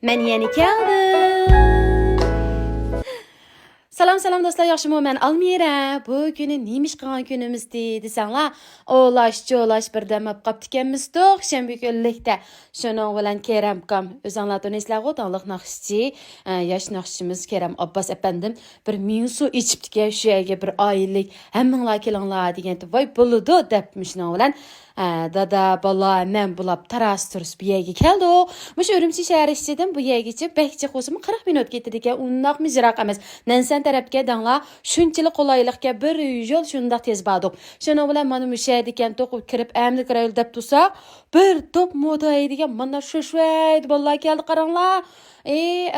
Men yeni keldim. Salam dostlar, yaxshimi? Men Almira. Bu kuni nemish qilgan kunimizdi desanglar, olash birdamab qapti ekanmiz-doq, shanba kunlikda. Shuning bilan Keramkam, o'zinglar tanysizlar-ku, tanliq naqshchi, yosh naqshchimiz Keram Abbas apandim bir ming suv ichibdi, shu yerga bir oylik hammanglar kelinglar degan, voy bo'ladi debmishning bilan dada bala men bulab taras turus bu yerga keldi. Mush Urumchi shahar ichidan bu yergacha bekcha qo'simi 40 minut ketdi ekan. Undoq mijroq emas. Nansan tarafga danglar shunchalik qulaylikka bir yo'l shundoq tez bordik. Shuning bilan mana mush yerga ekan to'qib kirib amli kirayl deb tursak, bir top moto degan mana shu bolalar keldi qaranglar.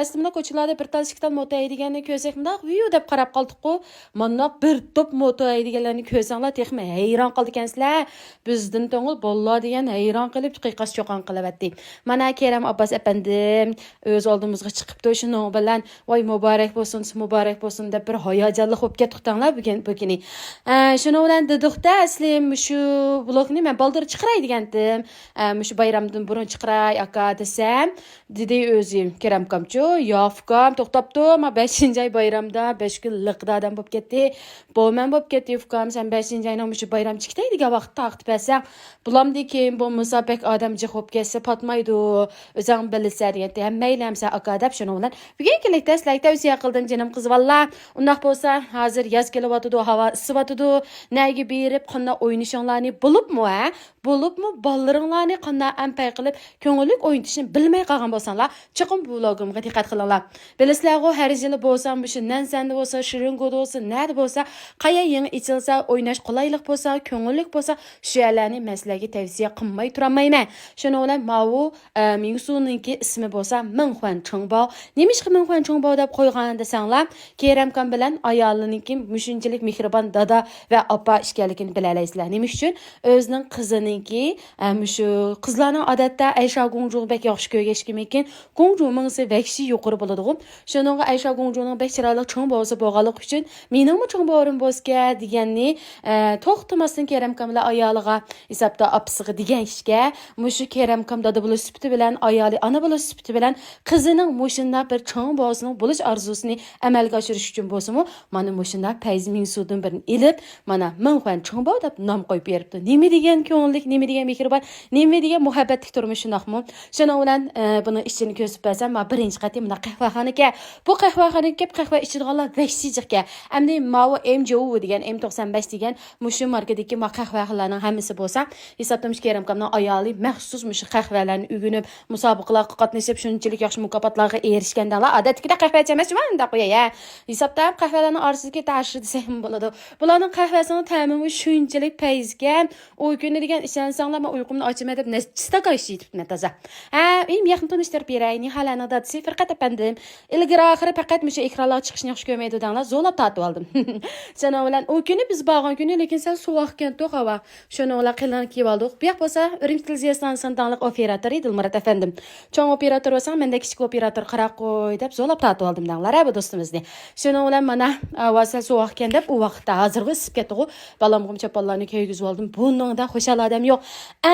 Aslında ko'chalarda bir tal ikki tal moto deganni ko'rsak, bundoq viyu deb qarab qoldik-ku. Mana bir top moto deganlarni ko'rsanglar, texmi hayron qoldi ekansizlar. Bizdan to'ng'il bolalar degan hayron qilib qiqas cho'qon qilyapti. Mana Keram Abbas apandim o'z oldimizga chiqibdi, shuning bilan voy muborak bo'lsin deb bir hayajonli bo'lib ketdiqdanglar bugun. Shuning bilan dedikda aslim shu blogni men baldir chiqaray degandim. Shu bayramdan burun chiqaray aka desam, dedi o'zim Keramkamchu, yofkam to'xtabdi, men 5-oy bayramda 5 kun liqda odam bo'lib ketdi. Bo'lman bo'lib ketdi yofkam, sen 5-oyning shu bayram chiqdaydigan vaqtda taqib bersang, bulamdikin bu musabak odam jiqib ketsa patmaydi. O'zing bilsa deganda hammaylamsa aka deb shuning bilan bugun kelikda sizlarga tavsiya qildim jinim qiz vallah. Undaq bo'lsa, hozir yoz kelyapti, havo isivyapti. Nega berib qanday o'ynashinglarni bo'libmi bolaringlarni qanday ampay qilib ko'ngillik o'ynatishni bilmay qolgan bo'lsanglar, chiqim bu vlogimga diqqat qilinglar. Bilasizlar-ku, har yili bo'lsa, shu nansanda bo'lsa, shiringo'da bo'lsa, nada bo'lsa, qaya yangi ichilsa, o'ynash qulaylik bo'lsa, ko'ngillik bo'lsa, shu yerlarni maslarga tavsiya qilmay turmayman. Shuning bilan Mavu Mingsuninki ismi bo'lsa Mingxuan Chongbao. Nemishqa Mingxuan Chongbao deb qo'ygan desanglar, Keramkam bilan ayoliniki mushunchalik mehribon dada va opa ishkanligini bilaysizlar. Nima uchun? O'zining qizininki shu qizlarning odatda Aysha Gongju bek yaxshi ko'rgashkim ekan. Gongju mingsi vahshiy yuqori bo'ladi-ku. Shuningga Aysha Gongjuning bek chiroyli Chongbao bo'lganligi uchun meningmi Chongbaorim bo'lsa deganni to'xtamasdan Keramkam bilan ayoliga hisobda opsiga degan ishga mushu Keramkam dada bo'lish sifati bilan ayoli ona bo'lish sifati bilan qizining mushunda bir Chongbaosining bo'lish orzusini amalga oshirish uchun bo'lsa-mu, mana mushunda Fayz Mingsudan birini ilib, mana Mingxuan Chongbao deb nom qo'yib beribdi. Nima degan ko'ngillik, nima degan mehribon, nima degan muhabbatli turmush shundaqmi? Shuning bilan buni ishini ko'rsatib bersam, men birinchi qatim mana qahvaxonaga, bu qahvaxonaga kelib qahva ichadiganlar vahshiylikka, hamda Mao MJO degan M95 degan mushu markadagi qahvaxonalarning hammasi bo'lsa, hisoblash Keramkamning ayoli maxsus mushu qahvalarni ugunib, musobaqalarga qatnashib, shunchalik yaxshi mukofotlarga erishgandalar. Odatda qahva ichamas, mana qo'ya. Hisobda qahvalarning orasiga tashir desam bo'ladi. Bularning qahvasining ta'mi shunchalik payzgan, u kuni degan ishonsanglar, men uyqumni ochmay deb stakan ichibman toza. Yaqin tanishtirib beray, nihalani dadasi faqat apandim. Ilgari oxiri faqat mushu ekranlar chiqishni yaxshi ko'rmaydi danglar, zo'lab tatib oldim. Shuning bilan u kuni biz borgan kuni, lekin sen sovuq ekan to'qava. Shuning bilan qilinib kelib oldik. Bu yoq bo'lsa, Urumchi televiziyaning danglik operatori Dilmurat afandim. Cho'ng operator bo'lsam, menda kichik operator qarab qo'y deb zo'lab tatib oldim danglar, bu do'stimizni. Shuning bilan mana avval sovuq ekan deb u vaqtda hozirgi isib ketdi-ku. Balamg'im chapallarni kiygizib oldim. Buningda xo'shal odam yo'q.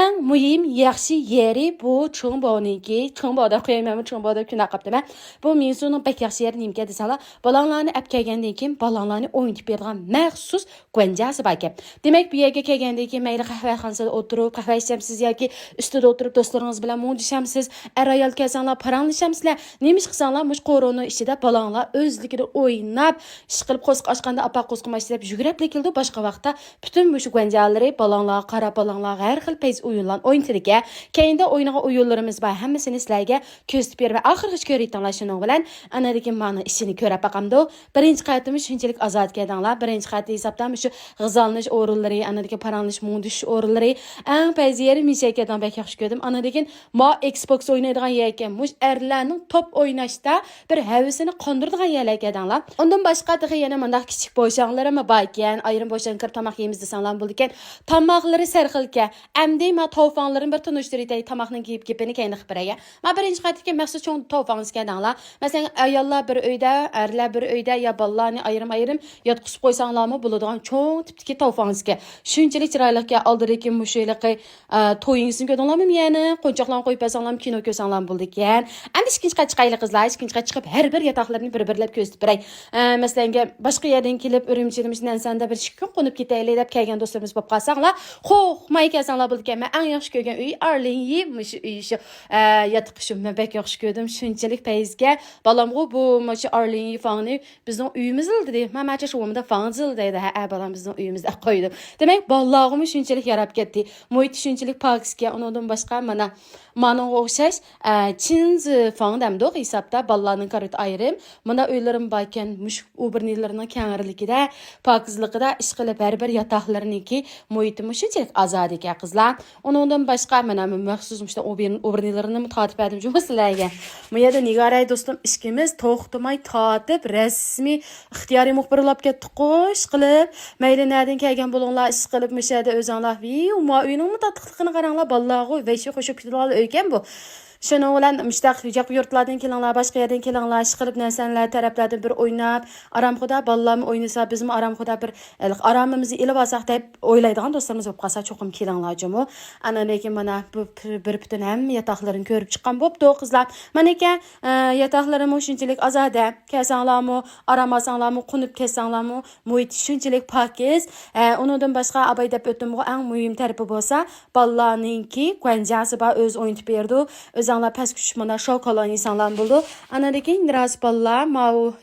Eng muhim yaxshi yeri bu Chongbaoniki. Chongbaoda qo'ymayman, Chongbaoda kuna qaptimi. Bu Mingsuning bek yaxshi yeri nimga desalar, balanglarni olib kelgandan keyin balanglarni o'ynatib bergan maxsus qo'njasi bor ekan. Demak, bu yerga kelgandan keyin mayli qahvaxonasida o'tirib, qahva ichamsiz yoki ustida o'tirib do'stlaringiz bilan mujdishamsiz, ayol kelsanglar paranglishamsizlar, nemish qilsanglar, mush qo'roni ichida balanglar o'zligida o'ynab, ish qilib qo'sq ochganda apa qo'sqamash deb yugurib keldi. Boshqa vaqtda butun mush qo'njalari balanglar, qara balanglar har xil payz o'yinlar o'ynaydi ekan. Keyinda o'ynagan o'yinlarimiz bor. Hammasini sizlarga ko'rsatib berib, oxirgi ko'rayotganlar shuning bilan ana degan ma'no ishini ko'rib baqamdi. Birinchi qaytimiz shunchalik ozod kelganlar. Birinchi qayt hisobdan shu g'izalnish o'rinlari, ana degan paranglish mundish o'rinlari, eng payz yeri mishakadan bek yaxshi ko'rdim. Ana degan ma Xbox o'ynaydigan yer ekan. Mush erlarning top o'ynashda bir havasini qondiradigan yer ekanlar. Undan boshqa yana mendaq kichik bo'shanlarimi bor ekan. Ayrim bo'shan kirib tomoq yeymiz desanglar bo'ldi ekan. Tomoqlari sarxilka. eke. Əmdi ma tofanların bir tanıştırıtay tamaqның giyip gipini keyni xibirəyə. Ma birinci qaytı ki məxsus çoğun tofanız kədənla. Məsələn, ayallar bir öydə, ərlər bir öydə ya ballarını ayırım yatqısıb qoysanlarmı buludğan çoğun tipdiki tofanız ki. Şunçilik çiraylıq ki aldırıki müşeyliqi toyunuzun gödünlərmi yəni qoncaqlarını qoyub bəsanlarım kino kösanlarım buldu ki. Əmdi ikinci qaytı çıxaylı qızlar, ikinci qaytı çıxıb hər bir yataqlarını bir-birləb gözlüb birək. Məsələn, başqa yerdən kelib ürümçilimizdən səndə bir şikün qonup getəyli edib kəlgən dostlarımız bop qalsaqlar, xox, may kəlsanlar buldu ki, mən ən yaxşı görgən üy Arlenyi mışı üy şu yatqışım, mən bək yaxşı gördüm. Şunçilik pəyizgə, balamğı bu mışı Arlenyi fanı bizdən üyümüz ildi deyib. Mən məcə şovumda fanız ildi deydi. Balam bizdən üyümüzdə qoydum. Demək, ballağımı şunçilik yarab getdi. Muhit şunçilik pakisgə, ondan başqa mana oxşaş Çinz fan dəmdiq hesabda ballarının karıt ayrım. Mana öylərim bayken muş ubirnilərinin kənarlıqda, pakizliqida iş qilib hər-bir yataqlarınınki muhitimi şunçilik azad ekan qızlar. Ondan başqa mana məxsus ubirnilərini tatib edim cümlələrə. Məyə də nigaray dostum işkimiz toxtumay tatib rəsmi ixtiyari muxbirlab getdi qoş qilib. Məyli nədən kəlgən bulunlar iş qilib məşədə özənlər vi umma uyunun tatlıqını qaranlar ballağı və şey xoşub kitlar öyken bu. Şunu olan müştaq yurtlardan kelanlar, başqa yerdən kelanlar, iş qilib nəsənlər tərəflərdən bir oynab, aramxuda ballarımı oynasa, bizim aramxuda bir aramımızı ilib alsaq deyib oylaydigan dostlarımız olub qalsa çoxum kelanlar cümü. Ana lekin mana bir bütün həm yataqlarını görüb çıxan bopdu qızlar. Mənəkə yataqlarımı şunçilik azadə, kəsanlarmı, aramasanlarmı, qunub kəsanlarmı, muhit şunçilik pakiz. Ondan başqa abay deyib ötdüm bu ən mühim tərəfi bolsa, ballarınınki qəncəsi ba öz oynatıb berdi. Özanlar pes küçmana şok olan insanlar buldu. Anadaki biraz balla mau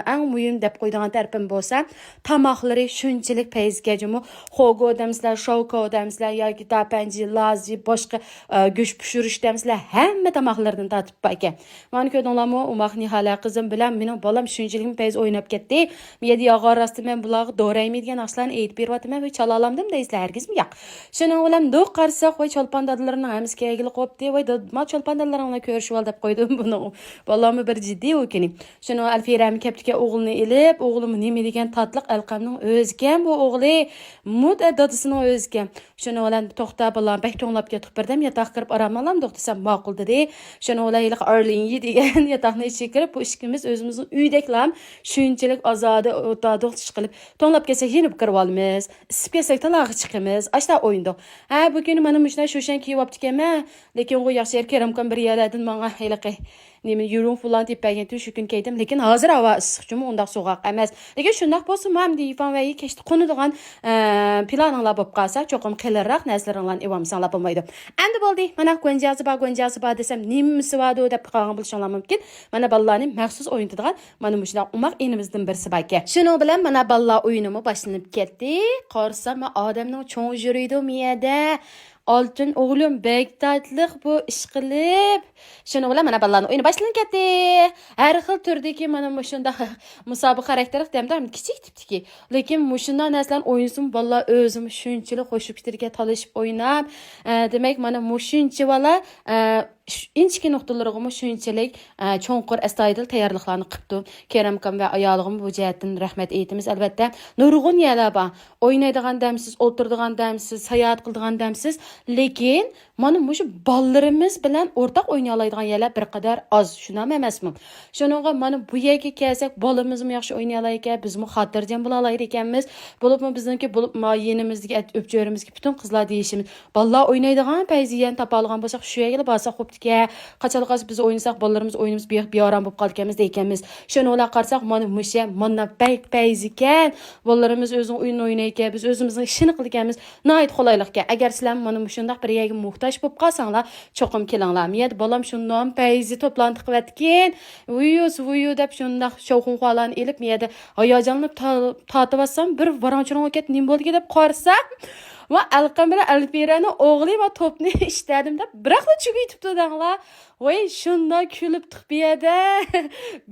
en mühim dep koyduğun terpim bolsa tamaqları şunçilik peyzgecimi xogo demsler, şoko demsler ya ki tapenci, lazi, başqa güç pişiriş demsler həmmə tamaqlardan tatıb baka. Mən ködünlərmə umaq nihala qızım bilən mənim balam şunçilik peyz oynab getdi. Miyedi yağa rastı mən bulağı doğrayım degan aslan eyit bir vatım və çalalamdım deyslər hər kəs mi yox. Şunu olam doq qarsaq və çolpandadlarının həmiz kəgili qopdu və ma çolpandadlarına görüşüb aldıb qoydum bunu. Ballamı bir ciddi okeni. Şunu Alfirəm kəptikə oğlunu elib, oğlumu nemi degan tatlıq əlqamның özgən bu oğlu mud dadısının özgən. Şunu olan toxta ballam bək toңlап getib birdən yataq qırıb aramalam doxtasam maqul dedi. Şunu olayıq Arlenyi degan yataqны içə kirib bu işkimiz özümüzün üydəklam şunçilik azadı otadıq çıxılıb toңlап keçək yenib qırıb almız. Isib keçək talağı çıxımız. Aşda oyundıq. Bu günü mənim müşnə şuşan kiyib aptikəmə. Lekin o yaxşı Keremkan bir yerlərdən mənə eləqə Nemin yürün falan deyib bəgən şu gün keydim. Lekin hazır hava ısıq cümü ondaq soğaq əməz. Lekin şundaq bolsun mənim deyifan və keçdi qonuduğan planınla bop qalsa çoxum qılıraq nəslərinlə evamsanla bulmaydı. Əndi boldu. Mənə qoncazı ba desəm nimisi vadı o dəb qalğan bulşanlar mümkün. Mənə ballarını məxsus oyuntuduğan mənə müşnaq umaq enimizdən birisi bəlkə. Şunu bilən mənə ballar oyunumu başlanıb getdi. Qarsam mən adamның çoğu jürüydü miyədə. Altın oğlum bek tatlıq bu iş qilib. Şunu bilan mana ballarning o'yini boshlanib ketdi. Har xil turdagi mana mushunda musobaqa xarakterlik demdim kichik tipdiki. Lekin mushundan narsalar o'yinsin ballar o'zim shunchalik qo'shiblarga talashib o'ynab, demak mana mushuncha bola inchki nuqtalarga shunchalik cho'nqur astoydil tayyorliklarni qilibdi. Keremkan va ayoligim bu jihatdan rahmat aytamiz. Albatta, nurg'un yerlar bor. O'ynaydigan damsiz, o'tiradigan damsiz, sayohat qiladigan damsiz, lekin mana mushu ballarimiz bilan o'rtaq o'ynay oladigan yerlar bir qadar oz. Shunam emasmi? Shuninga mana bu yerga kelsak, bolamizmi yaxshi o'ynay olar ekan, bizmi xotirjam bo'la olar ekanmiz. Bo'libmi bizniki, bo'lib yenimizdagi o'pjorimizga butun qizlar deyishimiz. Ballar o'ynaydigan payziyan topa olgan bo'lsak, shu yerga borsak xo'pdiki, qachonqas biz o'ynasak, bolalarimiz o'yinimiz beoram bo'lib qolganmiz deykanmiz. Shuni olar qarsak, mana musha, mana payz ekan, bolalarimiz o'zini o'yin o'ynaykan, biz o'zimizning ishini qilganmiz. Nihoyat qulaylikka. Agar sizlar mana shundaq bir yerga muhtoj bo'lib qolsanglar, cho'qim kelinglar. Miyat bolam shundan payzi to'planib qilyotgan. Vuyu deb shundaq shovqin-xo'lan elib miyada hayajonlanib tatib olsam, bir varanchiroq ket nim bo'ldi deb qarsam, va alqam bilan Alfirani o'g'li va to'pni ishtadim deb biroqla chugaytibdi danglar. Voy shunda kulib tiqbiyada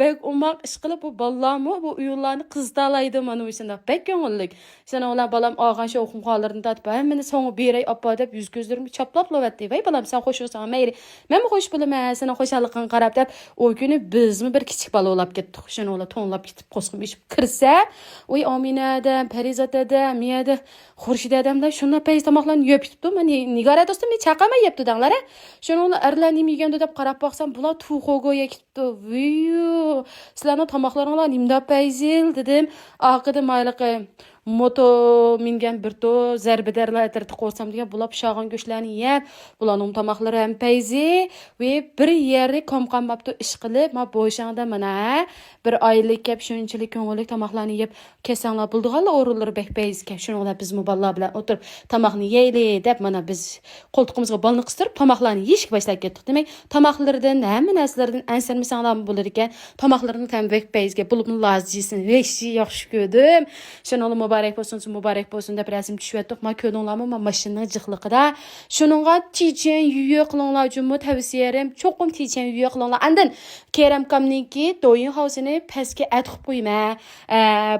bek umaq ish qilib bu ballarmi bu uyularni qizdalaydi mana shunda bek ko'ngillik. Sana ola balam og'an shu o'qimqalarni tatib meni so'ng'i beray oppa deb yuz ko'zlarimni chaplab lovatdi. Voy balam sen xo'sh bo'lsan mayli. Men xo'sh bo'laman, seni xo'shallig'ini qarab deb o kuni bizmi bir kichik bola olab ketdik. Shuni ola to'nlab ketib qo'sqim ishib kirsa, voy Ominadan, Parizatadan, Miyada, Xurshidadamda şuna peyz tamoqlarni yeb ketibdi. Men nigara do'stim men chaqamay yebdi danglar. Shuni ular nim yeganda deb qarab baqsam, bular tuxogoya ketibdi. Viyu. Sizlarning tamoqlaringlar nimda peyzil dedim. Aqida mayliqi moto mingan bir to zarbadarlar atirti qo'rsam degan bular pishog'on go'shtlarni yeb, bularning tamoqlari ham payzi va bir yeri komqanmabdi ish qilib, ma bo'shangda mana bir oylik kep shunchalik ko'ngillik tamoqlarni yeb kesanglar buldiganlar o'rinlari bek payzga. Shuninglar biz muballar bilan o'tirib tamoqni yeyli deb mana biz qo'ltiqimizga balni qistirib tamoqlarni yeyishga boshlab ketdik. Demak, tamoqlardan hamma narsalardan ansirmasanglar bo'lar ekan. Tamoqlarni ham bek payzga bulib lazisini veshi yaxshi ko'rdim. Shuninglar muborak bo'lsin deb rasm tushib ma ko'rdinglarmi ma mashinaning jiqliqida shuningga tichen yuyo qilinglar jummo tavsiyarim cho'qim tichen yuyo qilinglar andan keram kamniki doyin havsini pastga atqib qo'yma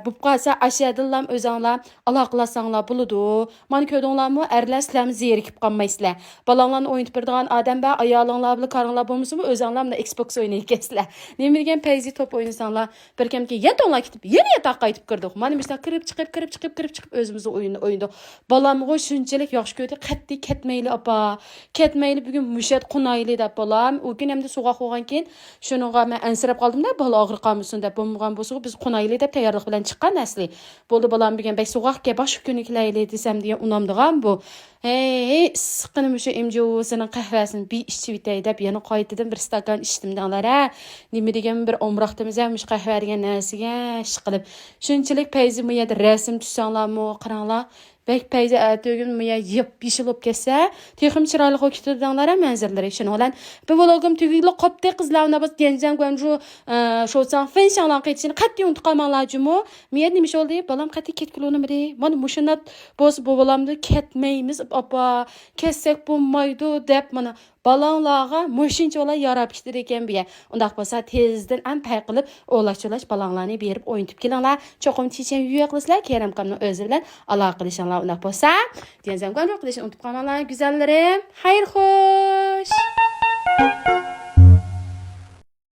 bu qolsa ashadillam o'zinglar aloqalasanglar bo'ladi mana ko'rdinglarmi erlar sizlarni zerikib qolmaysizlar balanglarni o'ynatib beradigan odam ba ayolinglar bilan qaringlar bo'lmasimi o'zinglar bilan Xbox o'ynaysizlar nima degan payzi top o'ynasanglar bir kimki yatonglar ketib yana yatoqqa qaytib kirdik mana mesela kirib chiqib o'zimizni o'yindik balamg'o shunchalik yaxshi ko'rdi qat'iy ketmayli opa ketmayli bugun mushat qunayli deb balam u kun hamda sug'oq bo'lgan keyin shuningga men ansirab qoldimda bola og'ir qolmasin deb bo'lmagan bo'lsa biz qunayli deb tayyorlik bilan chiqqan asli bo'ldi balam bugun bek sug'oqga bosh kuni kilayli desam degan unamdigan bu hey issiqqina musha imjovisining qahvasini bir ichib bitay deb yana qaytadan bir stakan ichdim danglar nima degan bir omroqdimiz ham mush qahva degan narsaga ish qilib shunchalik payzi mu yerda rasm tutsanglarmi qaranglar bek payzi atugin mu yeb pishilib ketsa texim chiroyli qo'yib ketadiganlar manzaralari shuni bilan bu vlogim tugila qopdi qizlarni biz genjan gwanju sho'san fenshanlan qaytishini qat'iy unutib qolmanglarjimi men nima bo'ldi balam qat'iy ketkulonimdi mana mushunat bo'z bu balamni ketmaymiz opa ketsak bo'lmaydi deb mana balanglarga mushunchalar yarab ketar ekan buya undaq bo'lsa tezdan am pay qilib o'lach balanglarni berib o'ynatib kelinglar cho'qim chechen yuya qilasizlar keramkamning o'zi bilan aloqa qilishinglar undaq bo'lsa denzam qilishni unutib qolmanglar go'zallarim xayr xo'sh